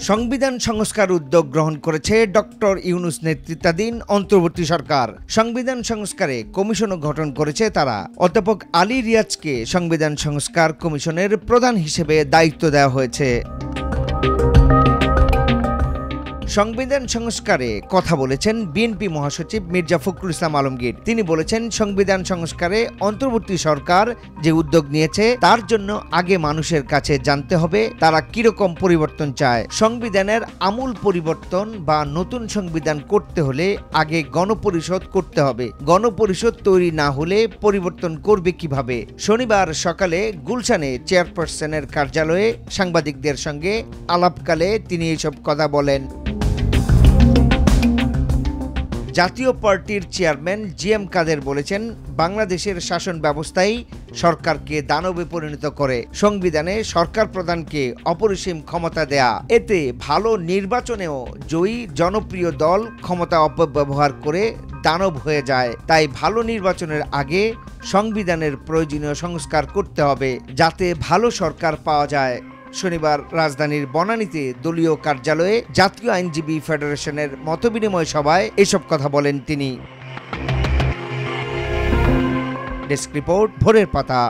সংবিধান সংস্কার উদ্যোগ গ্রহণ করেছে ডক্টর ইউনূস নেতৃত্বাধীন অন্তর্বর্তী সরকার। সংবিধান সংস্কারে কমিশনও গঠন করেছে তারা। অধ্যাপক আলী রিয়াজকে সংবিধান সংস্কার কমিশনের প্রধান হিসেবে দায়িত্ব দেওয়া হয়েছে। সংবিধান সংস্কারে কথা বলেছেন বিএনপি মহাসচিব মির্জা ফখরুল ইসলাম আলমগীর। তিনি বলেছেন, সংবিধান সংস্কারে অন্তর্বর্তী সরকার যে উদ্যোগ নিয়েছে তার জন্য আগে মানুষের কাছে জানতে হবে তারা কিরকম পরিবর্তন চায়। সংবিধানের আমূল পরিবর্তন বা নতুন সংবিধান করতে হলে আগে গণপরিষদ করতে হবে। গণপরিষদ তৈরি না হলে পরিবর্তন করবে কিভাবে? শনিবার সকালে গুলশানে চেয়ারপারসনের কার্যালয়ে সাংবাদিকদের সঙ্গে আলাপকালে তিনি এসব কথা বলেন। জাতীয় পার্টির চেয়ারম্যান জিএম কাদের বলেছেন, বাংলাদেশের শাসন ব্যবস্থাই সরকারকে দানবে পরিণত করে। সংবিধানে সরকার প্রধানকে অপরিসীম ক্ষমতা দেয়া, এতে ভালো নির্বাচনেও জয়ী জনপ্রিয় দল ক্ষমতা অপব্যবহার করে দানব হয়ে যায়। তাই ভালো নির্বাচনের আগে সংবিধানের প্রয়োজনীয় সংস্কার করতে হবে, যাতে ভালো সরকার পাওয়া যায়। শনিবার রাজধানীর বনানীতে দলীয় কার্যালয়ে জাতীয় আইনজীবী ফেডারেশনের মতবিনিময় সভায় এসব কথা বলেন তিনি। ডেস্ক রিপোর্ট, ভোরের পাতা।